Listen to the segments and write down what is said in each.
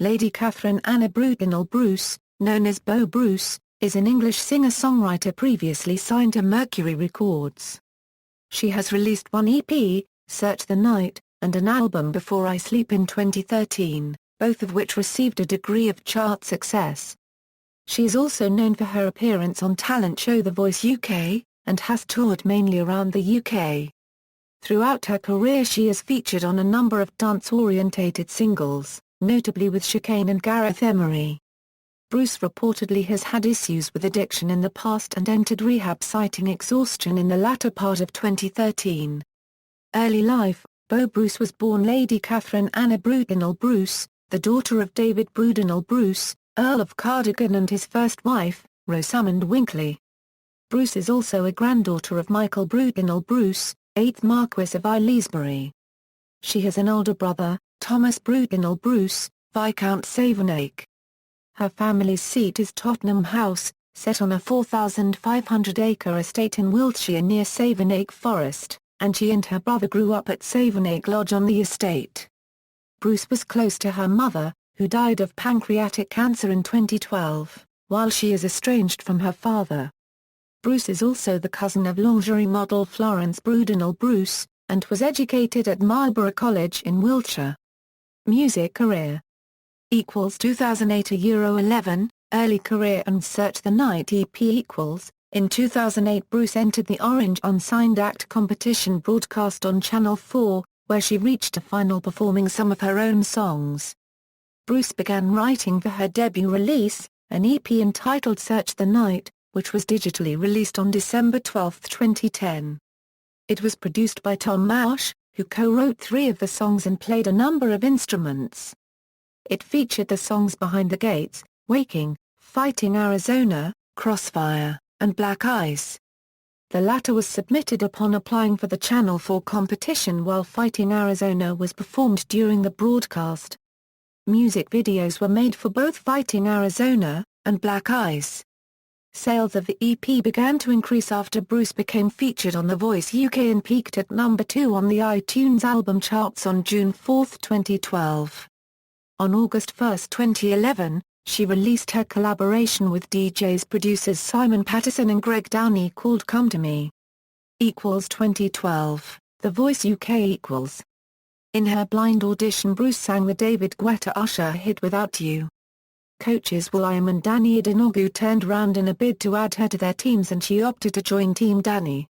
Lady Catherine Anna Brudenell-Bruce, known as Bo Bruce, is an English singer-songwriter previously signed to Mercury Records. She has released one EP, Search the Night, and an album Before I Sleep in 2013, both of which received a degree of chart success. She is also known for her appearance on talent show The Voice UK, and has toured mainly around the UK. Throughout her career she has featured on a number of dance-orientated singles, notably with Chicane and Gareth Emery. Bruce reportedly has had issues with addiction in the past and entered rehab citing exhaustion in the latter part of 2013. Early life: Bo Bruce was born Lady Catherine Anna Brudenell-Bruce, the daughter of David Brudenell-Bruce, Earl of Cardigan, and his first wife, Rosamund Winkley. Bruce is also a granddaughter of Michael Brudenell-Bruce, 8th Marquess of Aylesbury. She has an older brother, Thomas Brudenell-Bruce, Viscount Savernake. Her family's seat is Tottenham House, set on a 4,500-acre estate in Wiltshire near Savernake Forest, and she and her brother grew up at Savernake Lodge on the estate. Bruce was close to her mother, who died of pancreatic cancer in 2012, while she is estranged from her father. Bruce is also the cousin of lingerie model Florence Brudenell-Bruce, and was educated at Marlborough College in Wiltshire. Music career 2008 €11, early career and Search the Night EP In 2008 Bruce entered the Orange Unsigned Act competition broadcast on Channel 4, where she reached a final performing some of her own songs. Bruce began writing for her debut release, an EP entitled Search the Night, which was digitally released on December 12, 2010. It was produced by Tom Marsh, who co-wrote 3 of the songs and played a number of instruments. It featured the songs Behind the Gates, Waking, Fighting Arizona, Crossfire, and Black Ice. The latter was submitted upon applying for the Channel 4 competition, while Fighting Arizona was performed during the broadcast. Music videos were made for both Fighting Arizona and Black Ice. Sales of the EP began to increase after Bruce became featured on The Voice UK and peaked at number 2 on the iTunes album charts on June 4, 2012. On August 1, 2011, she released her collaboration with DJs producers Simon Patterson and Greg Downey called Come to Me. 2012, The Voice UK . In her blind audition Bruce sang the David Guetta Usher hit Without You. Coaches Will.i.am and Danny Adenogu turned round in a bid to add her to their teams, and she opted to join Team Danny.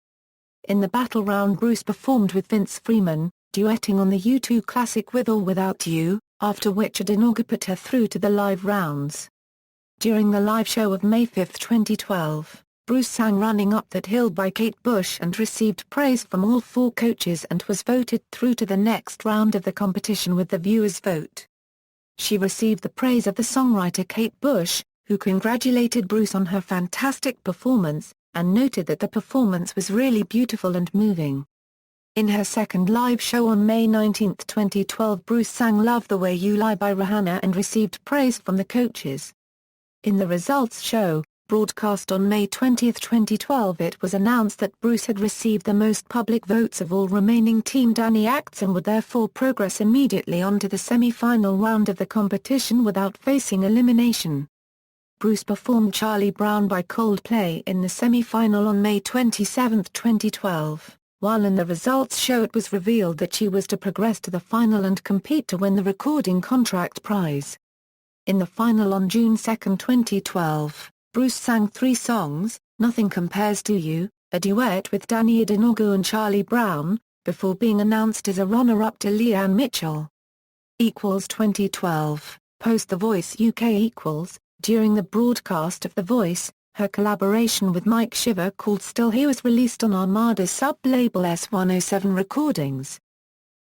In the battle round Bruce performed with Vince Freeman, duetting on the U2 classic With or Without You, after which Adenogu put her through to the live rounds. During the live show of May 5, 2012, Bruce sang Running Up That Hill by Kate Bush and received praise from all 4 coaches and was voted through to the next round of the competition with the viewers' vote. She received the praise of the songwriter Kate Bush, who congratulated Bruce on her fantastic performance, and noted that the performance was really beautiful and moving. In her second live show on May 19, 2012 Bruce sang Love the Way You Lie by Rihanna and received praise from the coaches. In the results show, broadcast on May 20, 2012 it was announced that Bruce had received the most public votes of all remaining Team Danny acts and would therefore progress immediately onto the semi-final round of the competition without facing elimination. Bruce performed Charlie Brown by Coldplay in the semi-final on May 27, 2012, while in the results show it was revealed that she was to progress to the final and compete to win the recording contract prize. In the final on June 2, 2012, Bruce sang 3 songs, Nothing Compares to You, a duet with Danny Adenogu and Charlie Brown, before being announced as a runner-up to Leanne Mitchell. 2012, post The Voice UK . During the broadcast of The Voice, her collaboration with Mike Shiver called Still Here was released on Armada's sub-label S107 Recordings.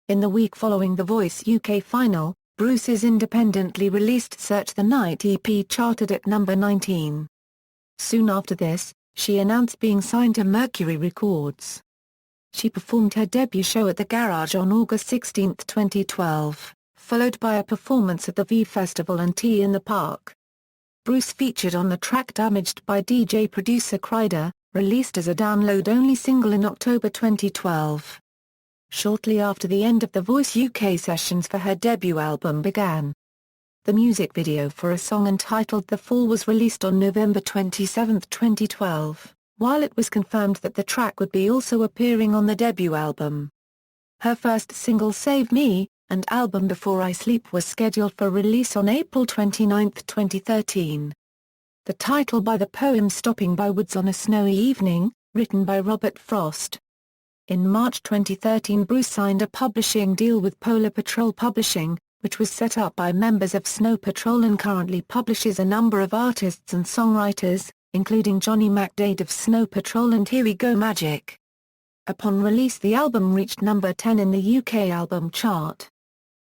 In the week following The Voice UK final, Bruce's independently released Search the Night EP charted at number 19. Soon after this, she announced being signed to Mercury Records. She performed her debut show at the Garage on August 16, 2012, followed by a performance at the V Festival and Tea in the Park. Bruce featured on the track Damaged by DJ producer Kryder, released as a download-only single in October 2012. Shortly after the end of the Voice UK sessions for her debut album began. The music video for a song entitled The Fall was released on November 27, 2012, while it was confirmed that the track would be also appearing on the debut album. Her first single Save Me, and album Before I Sleep was scheduled for release on April 29, 2013. The title by the poem Stopping by Woods on a Snowy Evening, written by Robert Frost. In March 2013 Bruce signed a publishing deal with Polar Patrol Publishing, which was set up by members of Snow Patrol and currently publishes a number of artists and songwriters, including Johnny McDade of Snow Patrol and Here We Go Magic. Upon release the album reached number 10 in the UK album chart.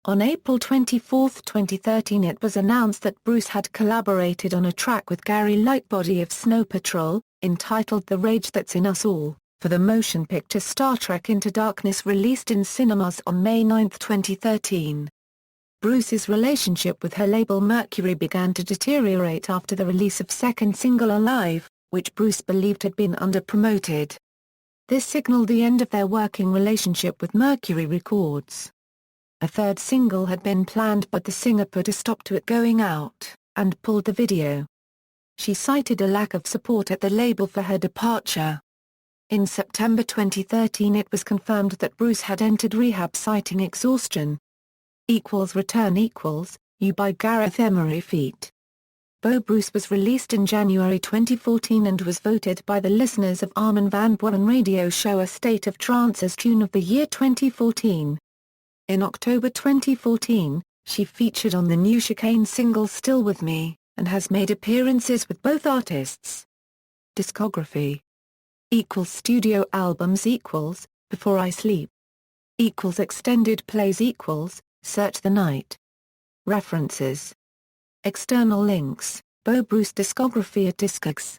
On April 24, 2013 it was announced that Bruce had collaborated on a track with Gary Lightbody of Snow Patrol, entitled The Rage That's in Us All, for the motion picture Star Trek Into Darkness released in cinemas on May 9, 2013. Bruce's relationship with her label Mercury began to deteriorate after the release of second single Alive, which Bruce believed had been under-promoted. This signaled the end of their working relationship with Mercury Records. A third single had been planned but the singer put a stop to it going out, and pulled the video. She cited a lack of support at the label for her departure. In September 2013 it was confirmed that Bruce had entered rehab citing exhaustion. Return You by Gareth Emery feat. Bo Bruce was released in January 2014 and was voted by the listeners of Armin van Buuren radio show A State of Trance as Tune of the Year 2014. In October 2014, she featured on the new Chicane single Still With Me, and has made appearances with both artists. Discography. Studio albums Before I Sleep. Extended plays Search the Night. References. External links, Bo Bruce discography at Discogs.